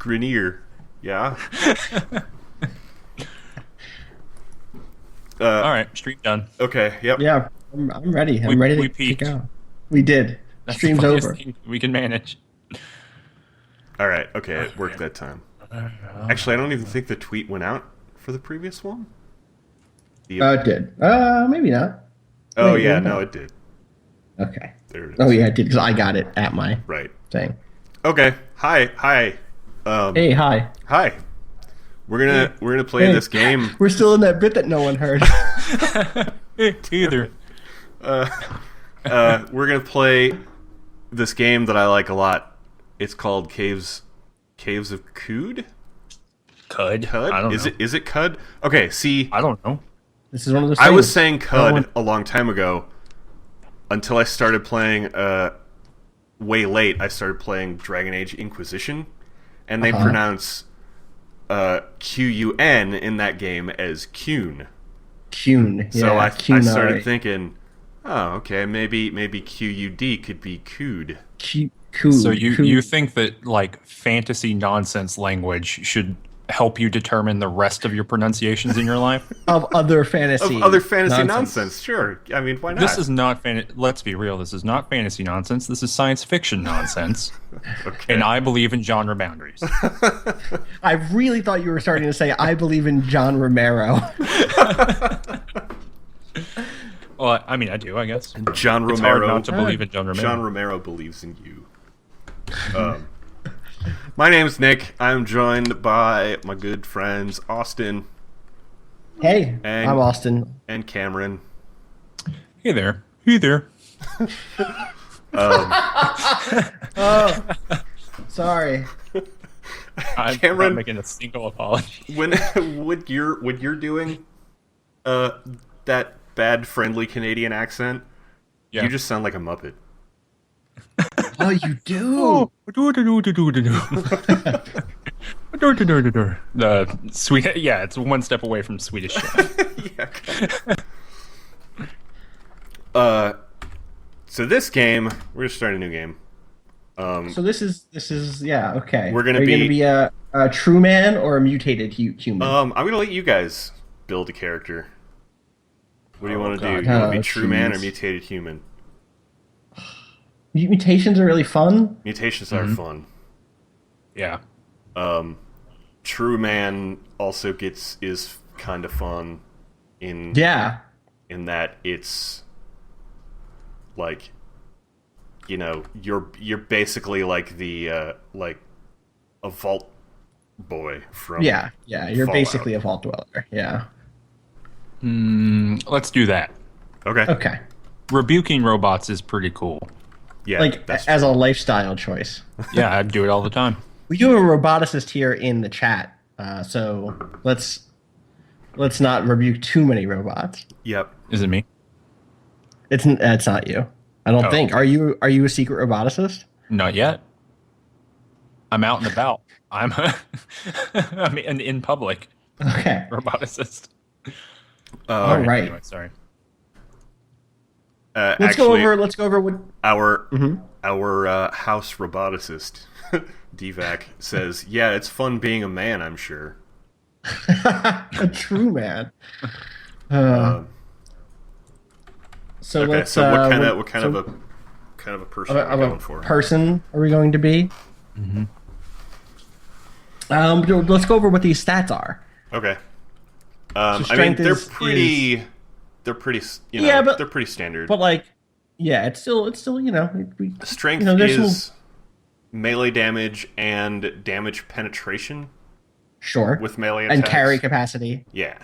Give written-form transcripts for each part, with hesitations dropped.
Grenier. Yeah. All right, stream done. Okay. Yep. Yeah, I'm ready. I'm ready to peaked. go. We did. That's Stream's the funniest over. thing we can manage. All right. Okay. It worked that time. Actually, I don't even think the tweet went out for the previous one. It did. Maybe not. Oh Wait, yeah, maybe no, not. it did. Okay. There it is. Oh yeah, it did because I got it at my Right. thing. Okay. Hi. Hey, hi. Hi. We're gonna play this game. We're still in that bit that no one heard. Either. We're gonna play this game that I like a lot. It's called Caves of Qud. Cud. Qud? I don't Is know. it Qud? Okay. See, I don't know. This is one of those. I was things. saying No Qud one- a long time ago, until I started playing. Way late, I started playing Dragon Age Inquisition, and they pronounce Qun in that game as Qun. Qun. So Yeah, I Qunari. started thinking, oh, okay, maybe Qud could be Qud. Qud. So you think that like fantasy nonsense language should help you determine the rest of your pronunciations in your life? of other fantasy nonsense. Sure. I mean, why not? This is not let's be real, this is not fantasy nonsense. This is science fiction nonsense. okay. And I believe in genre boundaries. I really thought you were starting to say I believe in John Romero. Well, I mean, I do, I guess. John It's Romero. hard not to believe in John Romero. John Romero believes in you. My name's Nick. I'm joined by my good friends Austin Hey, And- I'm Austin. and Cameron. Hey there. Hey there. Oh, sorry. I'm Cameron- not making a single apology. When you're doing that bad friendly Canadian accent, Yeah. you just sound like a Muppet. Oh, you do. The sweet, yeah, it's one step away from Swedish Chef. Yeah. So this game, we're just starting a new game. So this is yeah, okay. We're gonna Are you be- be a true man or a mutated human? I'm gonna let you guys build a character. What do you want to do? God. You want to Oh, be true man or jeez. mutated human? Mutations are really fun. Mutations are fun. Yeah. True man also is kind of fun in Yeah. in that it's like, you know, you're basically like the like a vault boy from Yeah. You're Fallout. basically a vault dweller. Yeah. Let's do that. Okay. Okay. Rebuking robots is pretty cool. Yeah, Like that's as a lifestyle choice. Yeah, I'd do it all the time. We do have a roboticist here in the chat, so let's not rebuke too many robots. Yep. Is it me? It's not you. I don't Oh. think. Are you a secret roboticist? Not yet. I'm out and about. I'm I'm in public. Okay. Roboticist. All right. Anyway, sorry. Let's go over what Our house roboticist, Divac, says, "Yeah, it's fun being a man. I'm sure." a true man. So Okay, let's. so what kind of a person are we of going a for? person are we going to be? Let's go over what these stats are. Okay. I mean, strength they're is- pretty. They're pretty. You know, Yeah, but- they're pretty standard. But like, yeah, it's still Strength there's is melee damage and damage penetration sure with melee and attacks. carry capacity. Yeah.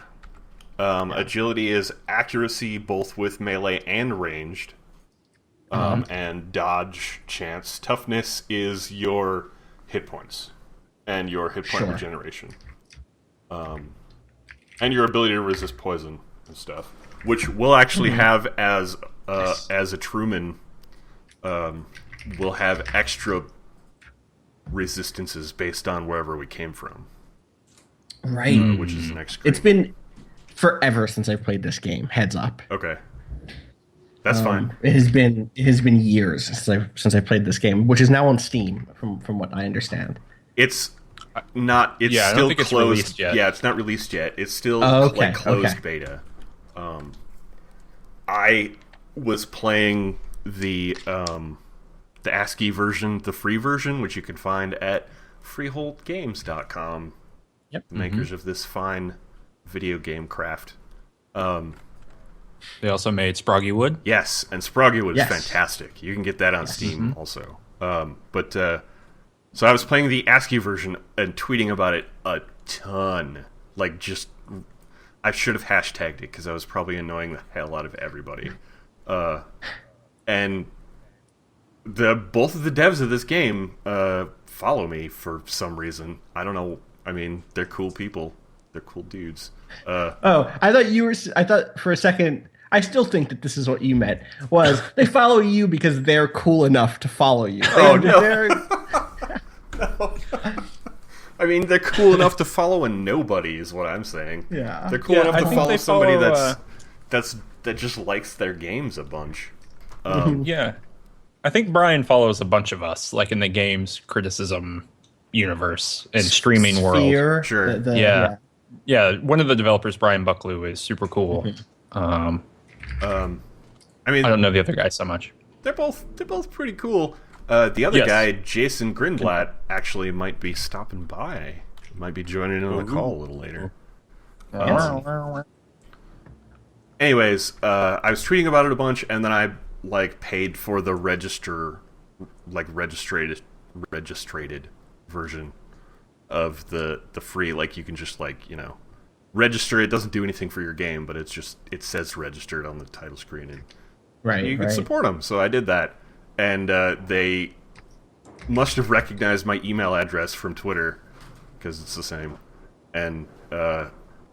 Agility is accuracy both with melee and ranged. And dodge chance. Toughness is your hit points and your hit point Sure. regeneration. And your ability to resist poison and stuff, which we'll actually have as a Truman. We'll have extra resistances based on wherever we came from, Right. which is the next. It's been forever since I played this game. Heads up. Okay. That's fine. It has been years since I played this game, which is now on Steam, from what I understand. It's not. It's Yeah, I still don't think it's closed. released yet. Yeah, it's not released yet. It's still okay, closed okay. beta. I was playing the ASCII version, the free version, which you can find at freeholdgames.com. Yep. The makers of this fine video game craft. They also made Sproggy Wood. Yes, and Sproggy Wood is Yes. fantastic. You can get that on Steam also. So I was playing the ASCII version and tweeting about it a ton. Like, just... I should have hashtagged it, because I was probably annoying the hell out of everybody. And both of the devs of this game follow me for some reason. I don't know. I mean, they're cool people. They're cool dudes. I thought for a second, I still think that this is what you meant, was they follow you because they're cool enough to follow you. Oh, no. I mean, they're cool enough to follow a nobody, is what I'm saying. Yeah. They're cool Yeah, enough I to think follow they somebody follow, that just likes their games a bunch. Yeah. I think Brian follows a bunch of us, like in the games criticism universe and streaming world. Sphere, Sure. Yeah. Yeah, one of the developers, Brian Bucklew, is super cool. I mean, I don't know the other guy so much. they're both pretty cool. The other Yes. guy, Jason Grindblatt, actually might be stopping by. Might be joining in on the call a little later. Anyways, I was tweeting about it a bunch, and then I paid for the registrated version of the free. Like, you can just register. It doesn't do anything for your game, but it says registered on the title screen, and you can support them. So I did that, and they must have recognized my email address from Twitter, because it's the same. And I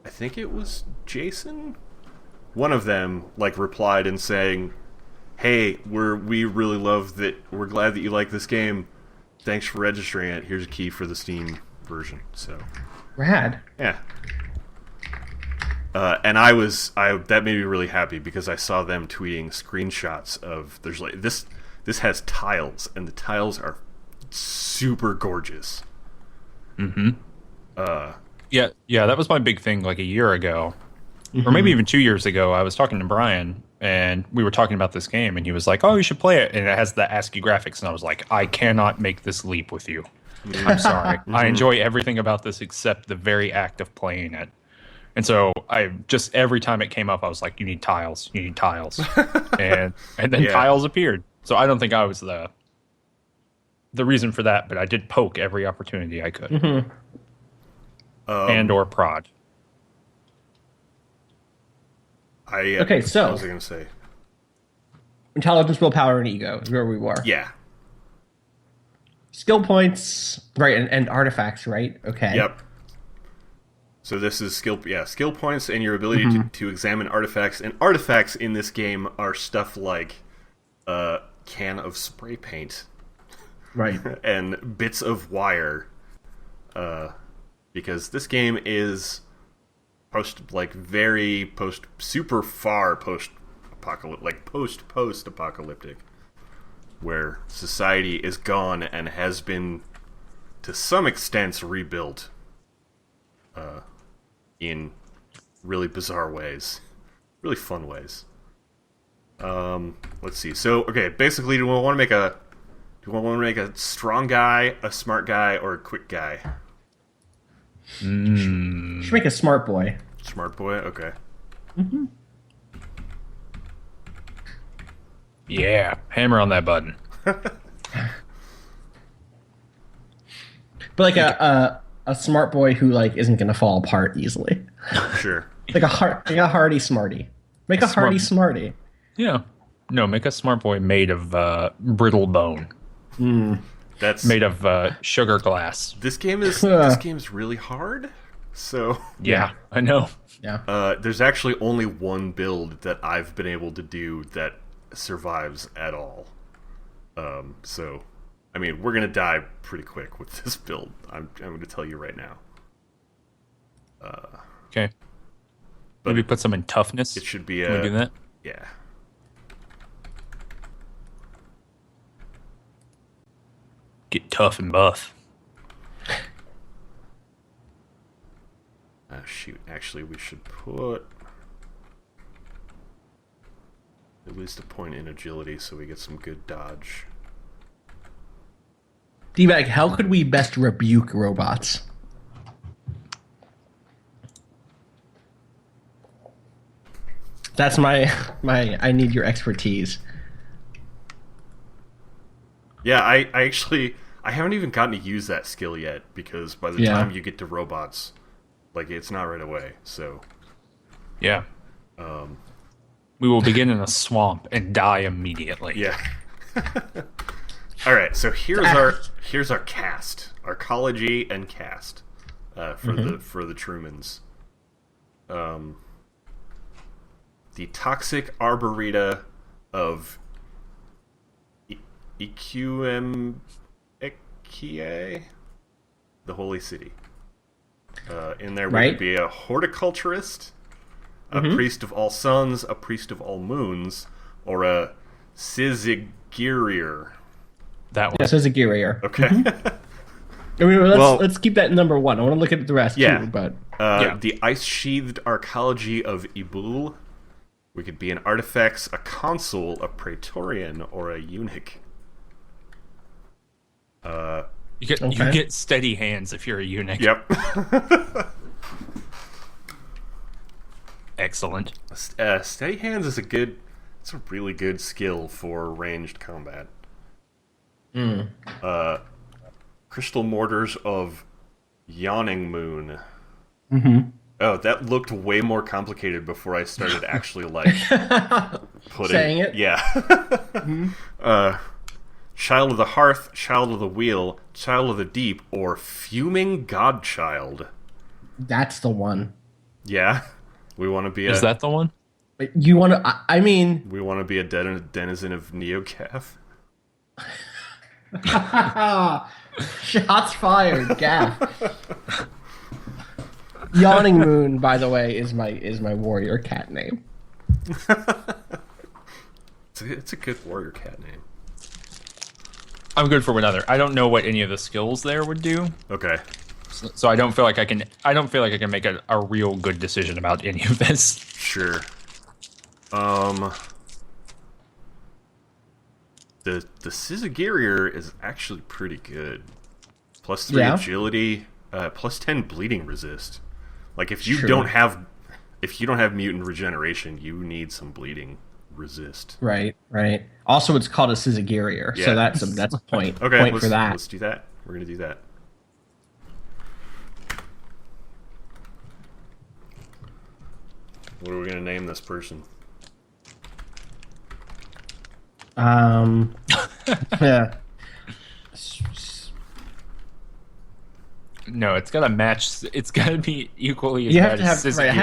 think it was Jason. One of them replied and saying, "Hey, we really love that. We're glad that you like this game. Thanks for registering it. Here's a key for the Steam version." So Rad. yeah. And that made me really happy, because I saw them tweeting screenshots of this has tiles, and the tiles are super gorgeous. Yeah, that was my big thing a year ago. Or maybe even 2 years ago. I was talking to Brian, and we were talking about this game, and he was like, "Oh, you should play it." And it has the ASCII graphics, and I was like, "I cannot make this leap with you. I'm sorry. I enjoy everything about this except the very act of playing it." And so every time it came up, I was like, "You need tiles. You need tiles." and then tiles appeared. So I don't think I was the reason for that, but I did poke every opportunity I could. And or prod. Okay, so what was I going to say? intelligence, willpower, and ego is where we were. Yeah. Skill points, right, and artifacts, right? Okay. Yep. So this is skill points and your ability to examine artifacts. And artifacts in this game are stuff like a can of spray paint, Right. and bits of wire. Because this game is super far post-apocalyptic, where society is gone and has been to some extent rebuilt in really bizarre ways, really fun ways. Let's see. So, okay, basically, do we want to make a strong guy, a smart guy, or a quick guy? Should make a smart boy. Smart boy, okay. Yeah, hammer on that button. But a smart boy who isn't gonna fall apart easily. Sure. Like a hardy smarty. Make a hardy smarty. Yeah. No, make a smart boy made of brittle bone. That's Made of sugar glass. this game's really hard. So Yeah, I know. Yeah. there's actually only one build that I've been able to do that survives at all. So I mean, we're gonna die pretty quick with this build. I'm going to tell you right now. Okay. Maybe put some in toughness. It should be Can we do that? Yeah. Get tough and buff. Shoot, actually, we should put at least a point in agility so we get some good dodge. D-Bag, how could we best rebuke robots? That's my I need your expertise. Yeah, I actually I haven't even gotten to use that skill yet because by the time you get to robots, like it's not right away. So Yeah. We will begin in a swamp and die immediately. yeah. All right, so here's our cast, arcology and cast for the Trumans. The toxic arboreta of Equie, the Holy City. In there would be a horticulturist, a priest of all suns, a priest of all moons, or a Cavenger. That one. Yes, as a Gyrior. Okay. I mean, let's keep that number one. I want to look at the rest too, but the ice-sheathed arcology of Ibul. We could be an artifacts, a consul, a praetorian, or a eunuch. You get steady hands if you're a eunuch. Yep. Excellent. Steady hands is it's a really good skill for ranged combat. Crystal mortars of Yawning Moon. Oh, that looked way more complicated before I started actually saying it. Yeah. Child of the Hearth, Child of the Wheel, Child of the Deep, or Fuming Godchild. That's the one. Yeah, we want to be. Is that the one? You want to? I mean, we want to be a denizen of Neocaf. Shots fired, Gaff. Yawning Moon, by the way, is my warrior cat name. It's a good warrior cat name. I'm good for another. I don't know what any of the skills there would do. Okay. So I don't feel like I can. I don't feel like I can make a real good decision about any of this. Sure. The Cavenger is actually pretty good. +3 agility, +10 bleeding resist. Like if you don't have mutant regeneration, you need some bleeding resist. Right. Also, it's called a Cavenger, so that's a point. Okay, point for that. Let's do that. We're gonna do that. What are we gonna name this person? Yeah. No, it's gotta match. It's gotta be equally as You bad have to as have. Scissor Right,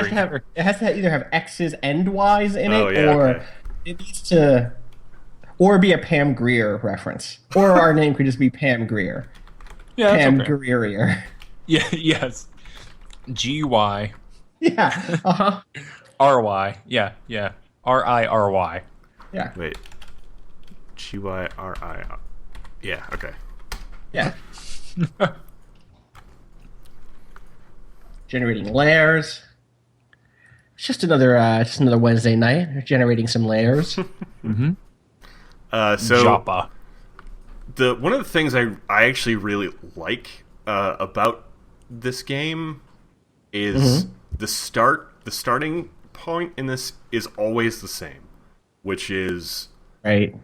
it has to either have X's and Y's in it, or it needs to, or be a Pam Gyrior reference, or our name could just be Pam Gyrior. Yeah, Pam that's okay. Gyrior. Yeah. Yes. GY. Yeah. RY. Yeah. RIRY. Yeah. Wait. GYRI. Yeah. Okay. Yeah. Generating layers. It's just another Wednesday night. Generating some layers. So Joppa. one of the things I actually really like about this game is the starting point in this is always the same, which is Right.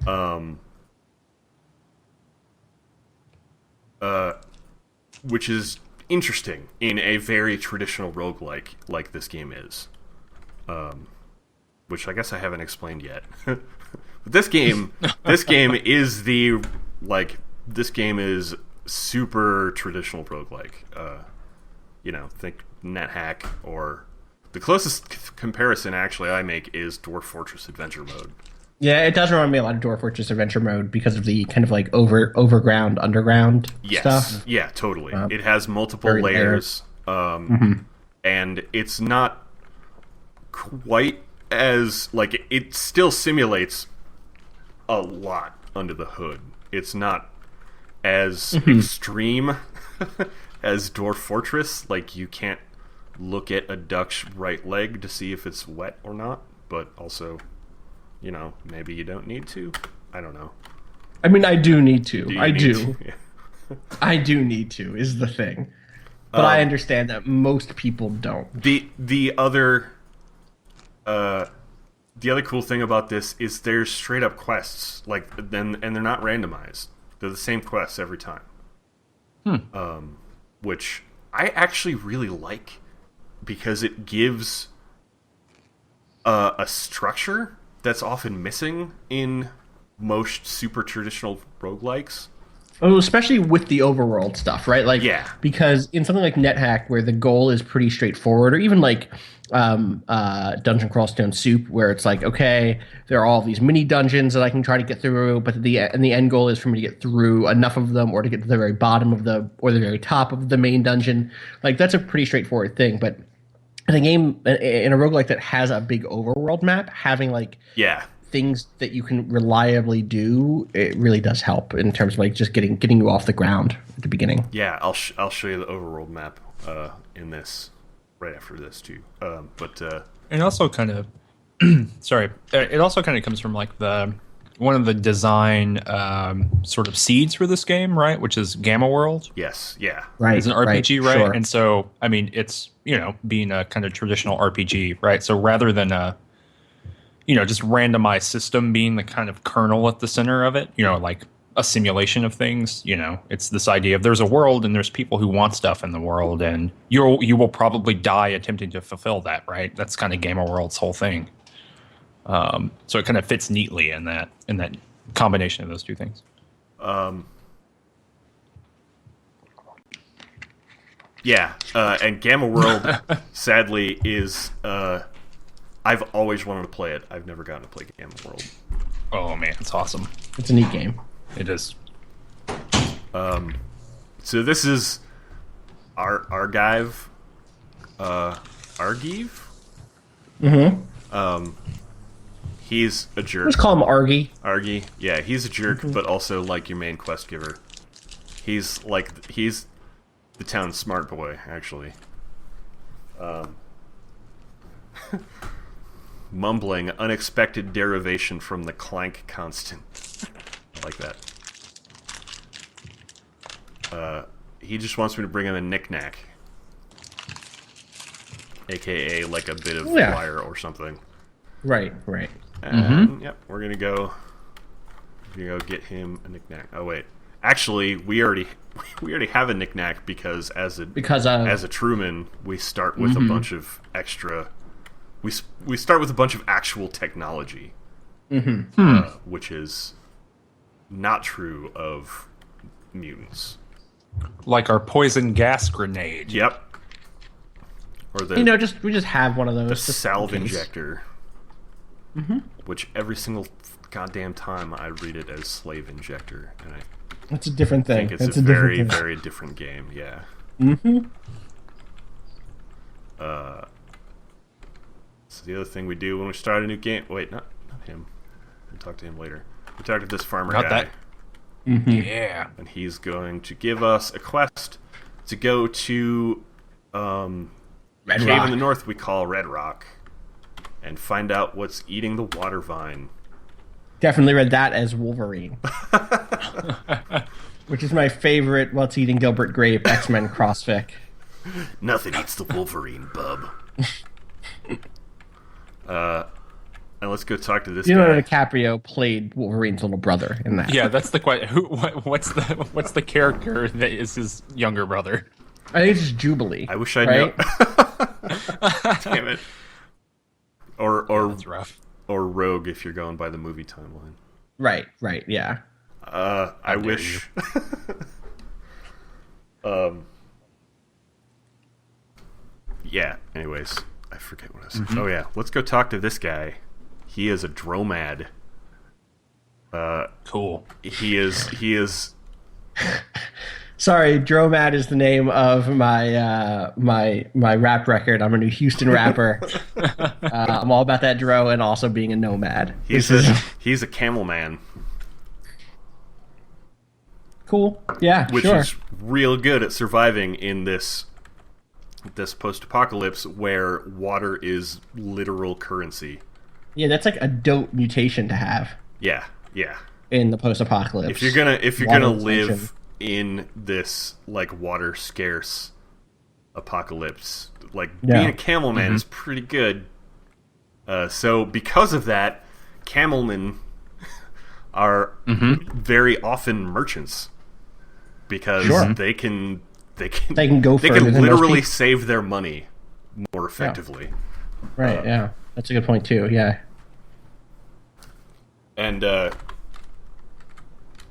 Which is interesting in a very traditional roguelike like this game is. Which I guess I haven't explained yet. But this game is this game is super traditional roguelike. Think NetHack, or the closest comparison actually I make is Dwarf Fortress Adventure Mode. Yeah, it does remind me a lot of Dwarf Fortress Adventure Mode because of the kind of like overground, underground stuff. Yeah, totally. It has multiple layers, and it's not quite as it still simulates a lot under the hood. It's not as extreme as Dwarf Fortress. Like you can't look at a duck's right leg to see if it's wet or not, but also, maybe you don't need to. I don't know. I mean, I do need to. I do. Yeah. I do need to, is the thing. But I understand that most people don't. The other cool thing about this is there's straight up quests, and they're not randomized. They're the same quests every time. Which I actually really like because it gives a structure that's often missing in most super traditional roguelikes. Oh, especially with the overworld stuff, right? Like, yeah. Because in something like NetHack, where the goal is pretty straightforward, or even like Dungeon Crawl Stone Soup, where it's like, okay, there are all these mini dungeons that I can try to get through, but the end goal is for me to get through enough of them, or to get to the very bottom of or the very top of the main dungeon. Like, that's a pretty straightforward thing, but in a game, in a roguelike that has a big overworld map, having things that you can reliably do, it really does help in terms of like just getting you off the ground at the beginning. Yeah, I'll show you the overworld map in this right after this too. But it also kind of sorry, it also kind of comes from like one of the design sort of seeds for this game, right? Which is Gamma World. Yes, yeah, right. It's an RPG, right? Sure. And so I mean, it's being a kind of traditional RPG, right? So rather than just randomized system being the kind of kernel at the center of it, like a simulation of things, it's this idea of there's a world and there's people who want stuff in the world, and you will probably die attempting to fulfill that, right? That's kind of Gamma World's whole thing. So it kind of fits neatly in that combination of those two things. Yeah, and Gamma World, sadly, is... I've always wanted to play it. I've never gotten to play Gamma World. Oh, man, it's awesome. It's a neat game. It is. So this is Argive. Argive? Mm-hmm. He's a jerk. Let's call him Argy. Argy. Yeah, he's a jerk, but also like your main quest giver. He's the town's smart boy, actually. Mumbling, unexpected derivation from the clank constant. I like that. He just wants me to bring him a knick-knack. AKA like a bit of wire or something. Right. And, yep, we're gonna go get him a knick-knack. Oh wait. Actually, we already have a knick-knack because as a Truman, we start with a bunch of extra. We start with a bunch of actual technology, which is not true of mutants. Like our poison gas grenade. Yep. Or we just have one of those. The salve injector, which every single goddamn time I read it as slave injector, and it's a different thing. I think it's a very, very different game. Yeah. So the other thing we do when we start a new game. Wait, not him. We'll talk to him later. We talked to this farmer guy. Yeah. And he's going to give us a quest to go to Red cave Rock. in the north we call Red Rock, and find out what's eating the water vine. Definitely read that as Wolverine. Which is my favorite What's Eating Gilbert Grape X-Men crossfic. Nothing eats the Wolverine, bub. And let's go talk to this guy. Leonardo DiCaprio played Wolverine's little brother in that. Yeah, that's the question. What's the character that is his younger brother? I think it's just Jubilee. I wish I knew. Damn it. Or That's rough. Or Rogue if you're going by the movie timeline. Right, yeah. I wish. Yeah. Anyways, I forget what I was saying. Oh yeah, let's go talk to this guy. He is a dromad. Cool. He is. Sorry, Dromad is the name of my my rap record. I'm a new Houston rapper. I'm all about that dro and also being a nomad. He's a camel man. Cool. Yeah, which sure. is real good at surviving in this this post-apocalypse where water is literal currency. Yeah, that's like a dope mutation to have. Yeah. In the post-apocalypse, If you're gonna live in this like water scarce apocalypse, like being a camel man is pretty good. So because of that, camelmen are very often merchants because they can literally save their money more effectively. Right. Yeah, that's a good point too. Yeah. And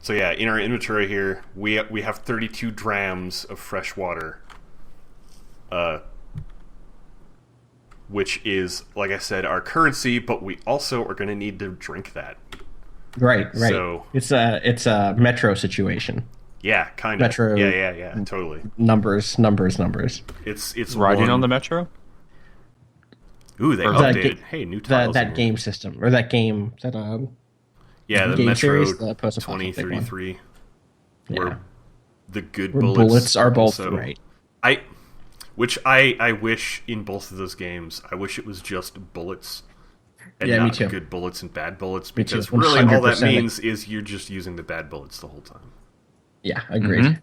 so yeah, in our inventory here, we have 32 drams of fresh water, which is, like I said, our currency. But we also are going to need to drink that. Right. So it's a metro situation. Yeah, kind of. Metro. Yeah. Totally. Numbers. It's riding on the metro. Ooh, they updated. Hey, new tiles. That game system or that game that yeah, the game Metro series, the 2033, where the good where bullets are both also, right. I wish in both of those games, I wish it was just bullets and me not too. good bullets and bad bullets, because too. really all that 100%. means is you're just using the bad bullets the whole time. Yeah, agreed.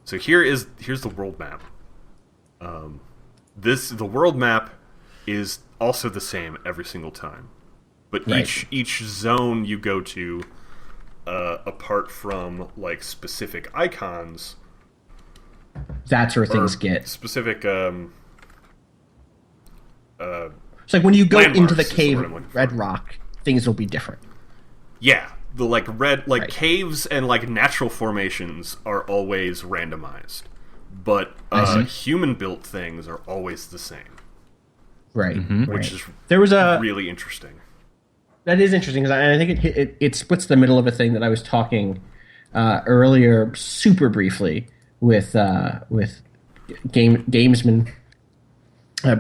So here's the world map. The world map is also the same every single time. But each zone you go to, apart from like specific icons, that's where things get specific. It's like when you go into the cave, Red Rock, things will be different. Yeah, the caves and like natural formations are always randomized, but human built things are always the same. Right, which is really interesting. That is interesting because I think it splits the middle of a thing that I was talking earlier, super briefly with gamesman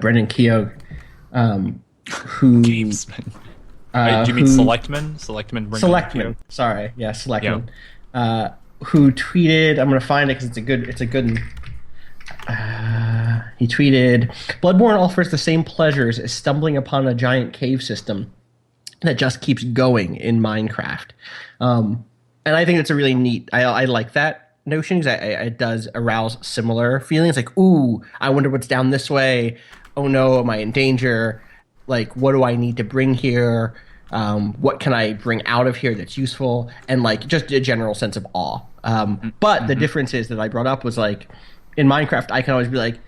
Brendan Keogh, who gamesman. Do you mean Selectman? Selectman. Sorry, yeah, Selectman. Yeah. Who tweeted? I'm going to find it because it's a good one. He tweeted, "Bloodborne offers the same pleasures as stumbling upon a giant cave system that just keeps going in Minecraft." And I think it's a really neat. I like that notion because it does arouse similar feelings. Like, ooh, I wonder what's down this way. Oh no, am I in danger? Like, what do I need to bring here? What can I bring out of here that's useful? And like just a general sense of awe. But the difference is that I brought up was like in Minecraft, I can always be like,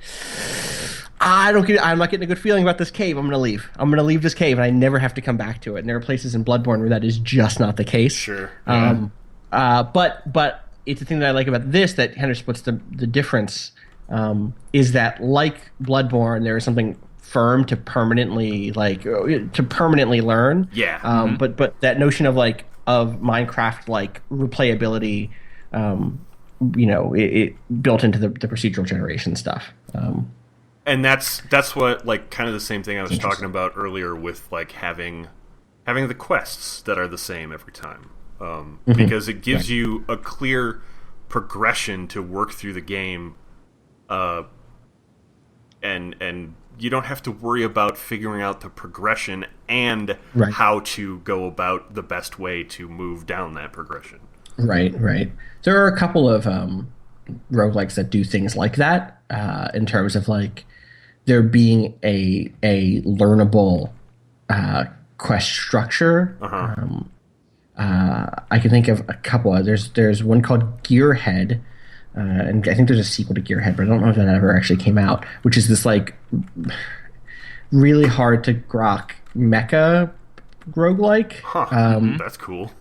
I'm not getting a good feeling about this cave. I'm going to leave this cave, and I never have to come back to it. And there are places in Bloodborne where that is just not the case. Sure. But it's the thing that I like about this that kind of splits the difference, is that like Bloodborne, there is something firm to permanently learn. Yeah. But that notion of Minecraft like replayability, it built into the procedural generation stuff. And that's what like kind of the same thing I was talking about earlier with like having the quests that are the same every time, because it gives you a clear progression to work through the game, and you don't have to worry about figuring out the progression and how to go about the best way to move down that progression. Right. There are a couple of roguelikes that do things like that, in terms of like there being a learnable quest structure. I can think of a couple. There's one called Gearhead, and I think there's a sequel to Gearhead, but I don't know if that ever actually came out, which is this like really hard to grok mecha roguelike. That's cool.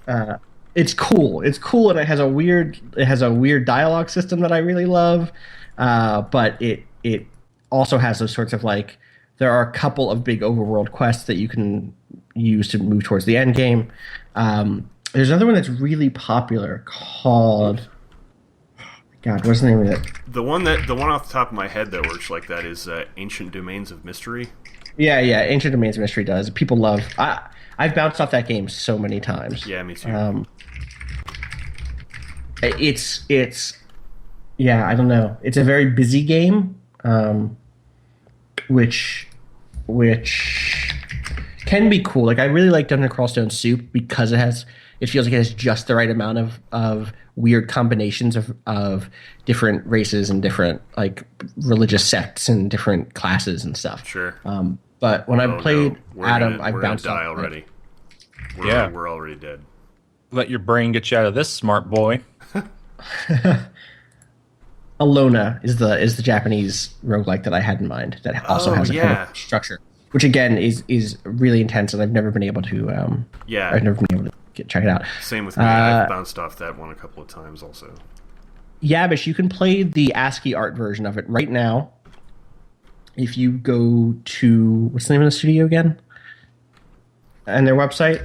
It's cool, and it has a weird dialogue system that I really love. But it also has those sorts of like, there are a couple of big overworld quests that you can use to move towards the end game. There's another one that's really popular called, God, what's the name of it? The one off the top of my head that works like that is Ancient Domains of Mystery. Yeah, Ancient Domains of Mystery does. People love. I've bounced off that game so many times. Yeah, me too. It's Yeah, I don't know. It's a very busy game, which can be cool. Like I really like Dungeon Crawl Stone Soup because it feels like it has just the right amount of weird combinations of different races and different like religious sects and different classes and stuff. Sure. But when I played Adam, I we're bounced gonna die off, already. Yeah. We're already dead. Let your brain get you out of this, smart boy. Alona is the Japanese roguelike that I had in mind that also has a kind of structure, which again is really intense, and I've never been able to I've never been able to check it out. Same with me. I've bounced off that one a couple of times also. Yabish, you can play the ASCII art version of it right now. If you go to what's the name of the studio again? And their website,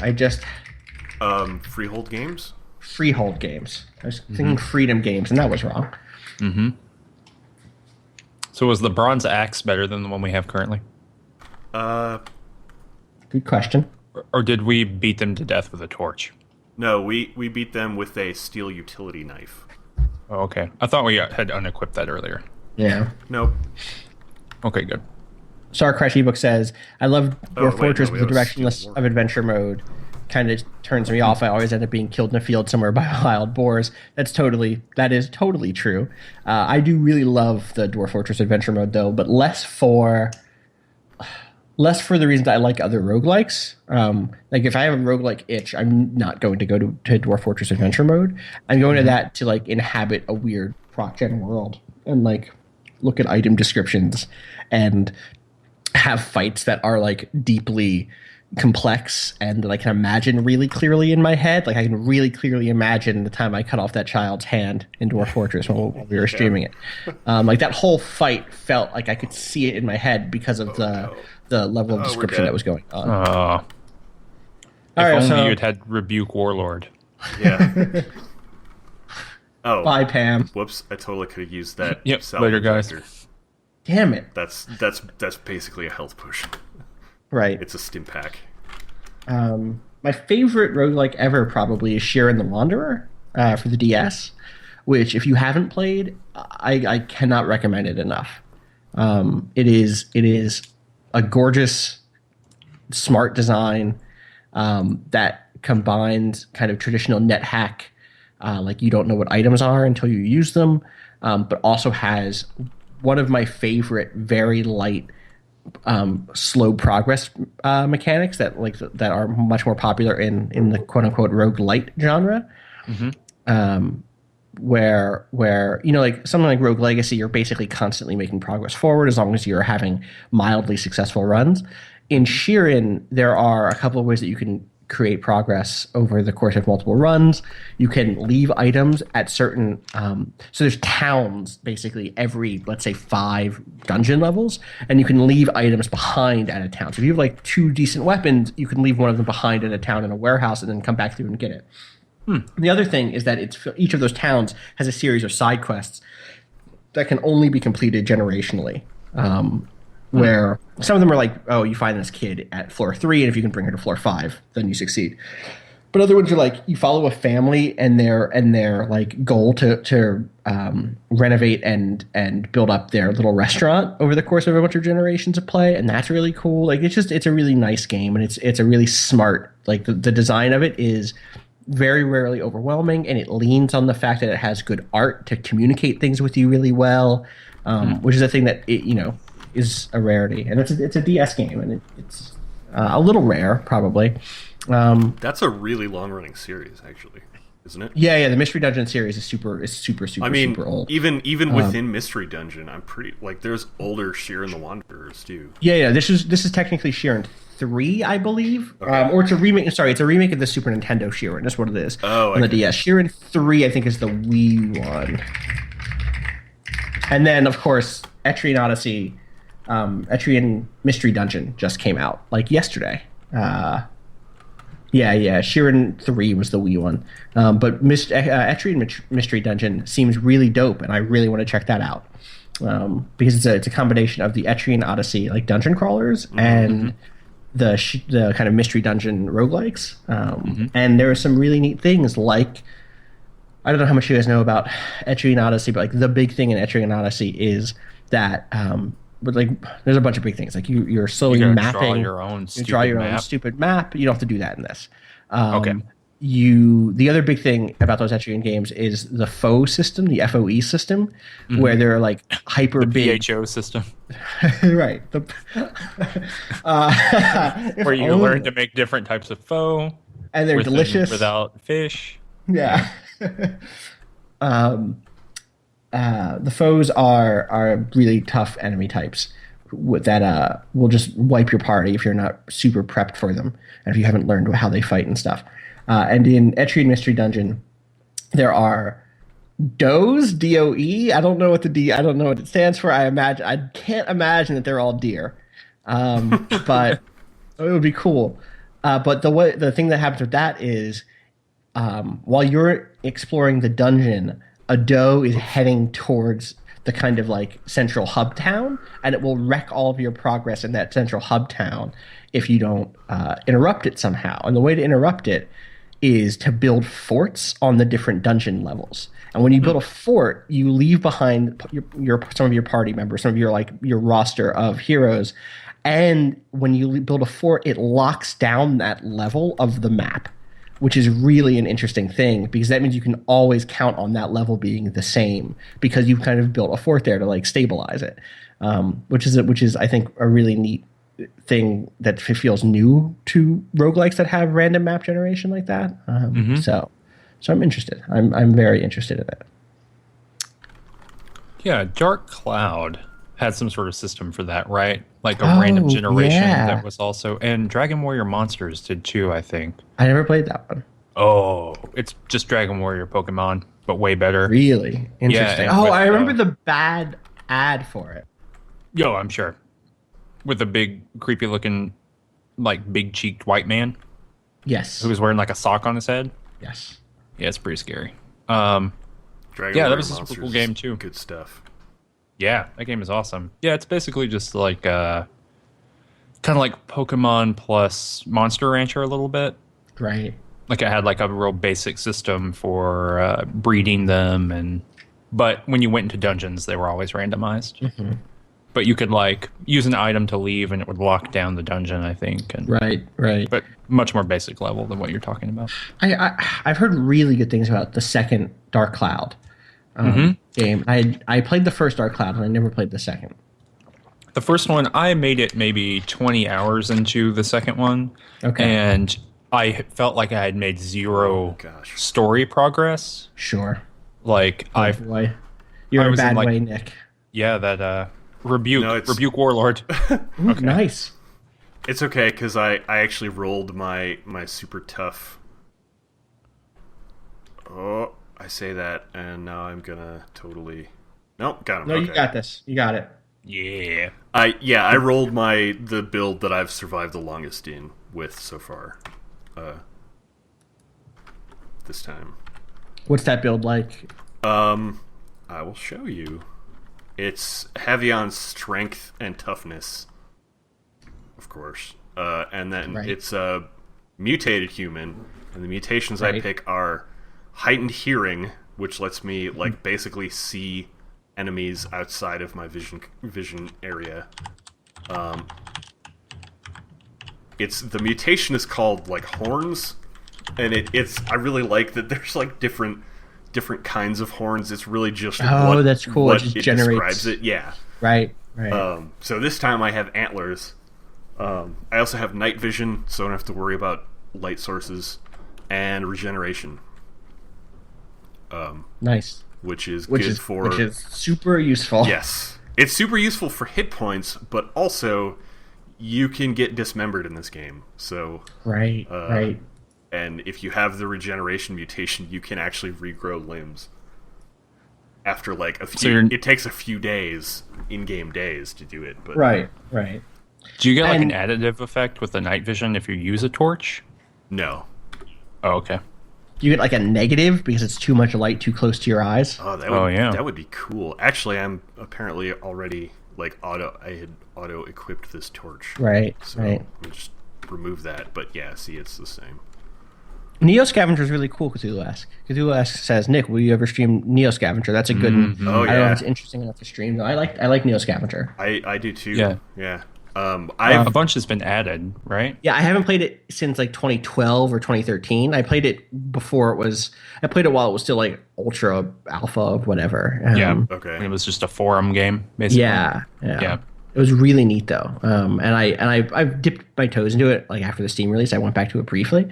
Freehold Games? Freehold Games. I was thinking Freedom Games, and that was wrong. Mm-hmm. So was the bronze axe better than the one we have currently? Good question. Or did we beat them to death with a torch? No, we beat them with a steel utility knife. Oh, okay. I thought we had unequipped that earlier. Yeah. Nope. Okay, good. Star Crash ebook says, I love Dwarf Fortress, but the that was directionless Steel of adventure mode kind of turns me off. I always end up being killed in a field somewhere by wild boars. That is totally true. I do really love the Dwarf Fortress adventure mode though, but less for the reasons I like other roguelikes. Like if I have a roguelike itch, I'm not going to go to Dwarf Fortress adventure mode. I'm going to that to like inhabit a weird proc-gen world and like look at item descriptions and have fights that are like deeply complex and that I can imagine really clearly in my head. Like I can really clearly imagine the time I cut off that child's hand in Dwarf Fortress when we were streaming it. Like that whole fight felt like I could see it in my head because of the level of description that was going on. If only you'd had Rebuke Warlord. Yeah. Oh. Bye, Pam. Whoops! I totally could have used that. Yep. Later, guys. Damn it. That's basically a health potion. Right. It's a stim pack. My favorite roguelike ever probably is Sharon the Launderer for the DS, which if you haven't played, I cannot recommend it enough. It is a gorgeous, smart design that combines kind of traditional net hack, like you don't know what items are until you use them, but also has one of my favorite very light slow progress mechanics that are much more popular in the quote unquote roguelite genre. Where like something like Rogue Legacy, you're basically constantly making progress forward as long as you're having mildly successful runs. In Sharon, there are a couple of ways that you can create progress over the course of multiple runs. You can leave items at certain so there's towns basically every, let's say, 5 dungeon levels, and you can leave items behind at a town. So if you have like 2 decent weapons, you can leave one of them behind at a town in a warehouse and then come back through and get it. The other thing is that each of those towns has a series of side quests that can only be completed generationally. Where some of them are like, oh, you find this kid at floor 3, and if you can bring her to floor 5, then you succeed. But other ones are like, you follow a family and their like goal to renovate and build up their little restaurant over the course of a bunch of generations of play, and that's really cool. Like it's a really nice game, and it's a really smart, like the design of it is very rarely overwhelming, and it leans on the fact that it has good art to communicate things with you really well, which is a thing that is a rarity, and it's a DS game, and it's a little rare probably. That's a really long running series, actually, isn't it? Yeah. The Mystery Dungeon series is super I mean, super old. Even within Mystery Dungeon, I'm pretty like there's older Sharon the Wanderers too. Yeah. This is technically Sharon 3, I believe, or it's a remake. Sorry, it's a remake of the Super Nintendo Sharon. That's what it is. On the DS. Sharon 3, I think, is the Wii one, and then of course Etrian Odyssey, Etrian Mystery Dungeon just came out like yesterday. Sharon 3 was the Wii one, but Etrian Mystery Dungeon seems really dope, and I really want to check that out because it's a combination of the Etrian Odyssey like dungeon crawlers and the kind of mystery dungeon roguelikes, and there are some really neat things like I don't know how much you guys know about Etrian Odyssey, but like the big thing in Etrian Odyssey is that but like there's a bunch of big things. Like you're slowly You gotta draw mapping. your own You draw stupid your own map. stupid map. You don't have to do that in this. Okay. The other big thing about those Etrian games is the FOE system, the FOE system, where they're like hyper big. PHO system. Right. Where you learn to make different types of pho. And they're with and delicious. without fish. Yeah. The foes are really tough enemy types that will just wipe your party if you're not super prepped for them and if you haven't learned how they fight and stuff. And in Etrian Mystery Dungeon, there are does, DOE. I don't know what it stands for. I can't imagine that they're all deer, but it would be cool. But the thing that happens with that is, while you're exploring the dungeon, a doe is heading towards the kind of like central hub town, and it will wreck all of your progress in that central hub town if you don't interrupt it somehow. And the way to interrupt it is to build forts on the different dungeon levels. And when you build a fort, you leave behind some of your party members, some of your roster of heroes. And when you build a fort, it locks down that level of the map, which is really an interesting thing because that means you can always count on that level being the same because you've kind of built a fort there to like stabilize it, which is I think a really neat thing that feels new to roguelikes that have random map generation like that. So I'm interested. I'm very interested in it. Yeah, Dark Cloud had some sort of system for that, right? Like a random generation that was also, and Dragon Warrior Monsters did too, I think. I never played that one. Oh, it's just Dragon Warrior Pokemon, but way better. Really interesting. Yeah, I remember the bad ad for it. Yo, I'm sure. With a big, creepy looking, like big cheeked white man. Yes. Who was wearing like a sock on his head. Yes. Yeah, it's pretty scary. Dragon that Warrior was a super cool Monsters, game too. Good stuff. Yeah, that game is awesome. Yeah, it's basically just like kind of like Pokemon plus Monster Rancher a little bit. Right. Like it had like a real basic system for breeding them, but when you went into dungeons, they were always randomized. Mm-hmm. But you could like use an item to leave, and it would lock down the dungeon, I think. And, right. But much more basic level than what you're talking about. I've heard really good things about the second Dark Cloud game. I played the first Dark Cloud, and I never played the second. The first one, I made it maybe 20 hours into the second one. Okay. And I felt like I had made zero story progress. Sure. Like, boy. You're in a bad way, Nick. Yeah, that Rebuke Warlord. Okay. Nice. It's okay, because I actually rolled my super tough. Oh, I say that, and now I'm gonna totally... Nope, got him. No, okay. You got this. You got it. Yeah. I rolled the build that I've survived the longest in with so far. This time. What's that build like? I will show you. It's heavy on strength and toughness, of course. And then it's a mutated human, and the mutations I pick are heightened hearing, which lets me like basically see enemies outside of my vision area. The mutation is called like horns, and it's I really like that there's like different kinds of horns. It's really just that's cool. What it just generates describes it. Yeah. Right. So this time I have antlers. I also have night vision, so I don't have to worry about light sources, and regeneration. Nice. Which is super useful. Yes. It's super useful for hit points, but also you can get dismembered in this game. So Right. And if you have the regeneration mutation, you can actually regrow limbs. After like a few, it takes a few days, in-game days, to do it. But right. Do you get like an additive effect with the night vision if you use a torch? No. Oh, okay. Do you get like a negative because it's too much light too close to your eyes? Oh, that would be cool. Actually, I'm apparently already like I had auto equipped this torch. Right. So let me just remove that. But yeah, see, it's the same. Neo Scavenger is really cool. Cthulhu Ask says, Nick, will you ever stream Neo Scavenger? That's a good one. Oh, I don't know if yeah. it's interesting enough to stream though. I like Neo Scavenger. I do too. Yeah. Yeah. A bunch has been added, right? Yeah, I haven't played it since like 2012 or 2013. I played it before it was. I played it while it was still like ultra alpha, whatever. Yeah. Okay. It was just a forum game, basically. Yeah. It was really neat though, and I've dipped my toes into it. Like after the Steam release, I went back to it briefly,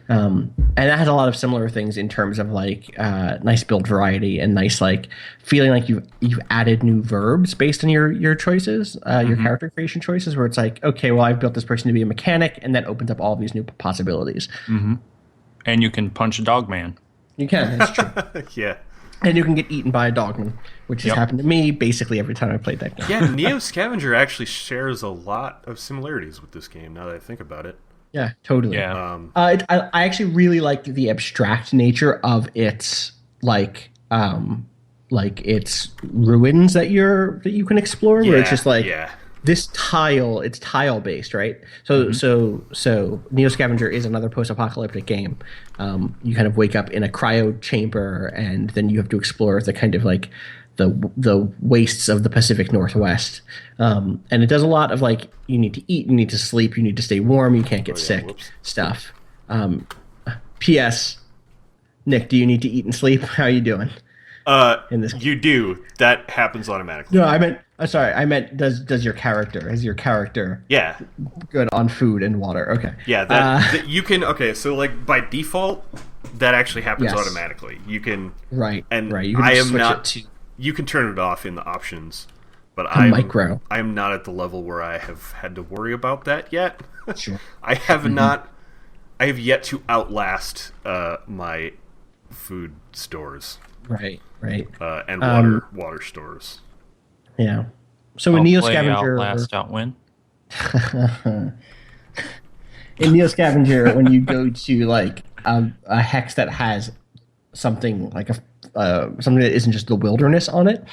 and that has a lot of similar things in terms of like nice build variety and nice like feeling like you've added new verbs based on your choices, your character creation choices. Where it's like, okay, well, I've built this person to be a mechanic, and that opens up all these new possibilities. And you can punch a dog man. You can, that's true. Yeah. And you can get eaten by a dogman, which has happened to me basically every time I played that game. Yeah, Neo Scavenger actually shares a lot of similarities with this game, now that I think about it. Yeah, totally. Yeah. I actually really like the abstract nature of its like its ruins that you can explore, where it's just like this tile. It's tile based, right? So Neo Scavenger is another post-apocalyptic game. You kind of wake up in a cryo chamber, and then you have to explore the kind of like the wastes of the Pacific Northwest. And it does a lot of like, you need to eat, you need to sleep, you need to stay warm, you can't get sick stuff. P.S. Nick, do you need to eat and sleep? How are you doing? In this game? You do. That happens automatically. No, I meant does your character, is your character good on food and water? Okay. Yeah, that you can. Okay, so like by default, that actually happens Yes. automatically. You can Right. and right. You can I just am switch not. it to You can turn it off in the options, but micro. I am not at the level where I have had to worry about that yet. Sure. I have not. I have yet to outlast my food stores. Right. And water stores. Yeah. So in Neo Scavenger, Outlast, outwin. in Neo Scavenger, when you go to like a hex that has something like something that isn't just the wilderness on it,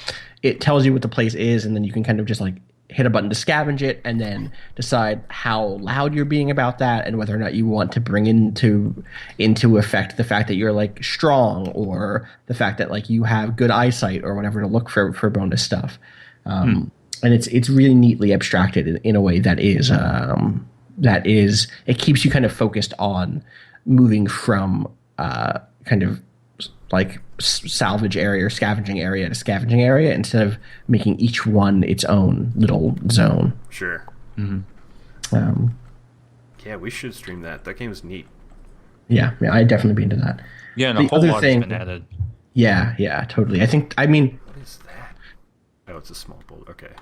it tells you what the place is, and then you can kind of just like hit a button to scavenge it, and then decide how loud you're being about that, and whether or not you want to bring into effect the fact that you're like strong, or the fact that like you have good eyesight, or whatever, to look for bonus stuff. And it's really neatly abstracted in a way that is it keeps you kind of focused on moving from kind of like salvage area or scavenging area to scavenging area, instead of making each one its own little zone. Sure. Yeah, we should stream that. That game is neat. Yeah, I'd definitely be into that. Yeah, and The a whole other lot thing- has been added. Yeah, totally. I mean, What is that? Oh, it's a small boulder. Okay.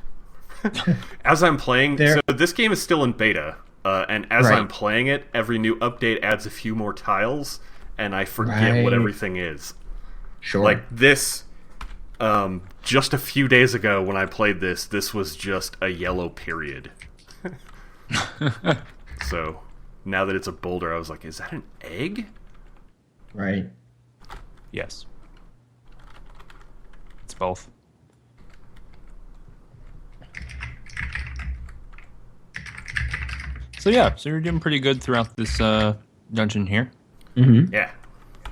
As I'm playing, There- so this game is still in beta, and as Right. I'm playing it, every new update adds a few more tiles, and I forget what Right. everything is. sure. Like this, just a few days ago when I played this was just a yellow period. So now that it's a boulder, I was like, is that an egg? right. Yes. It's both. So yeah, so you're doing pretty good throughout this dungeon here. Yeah.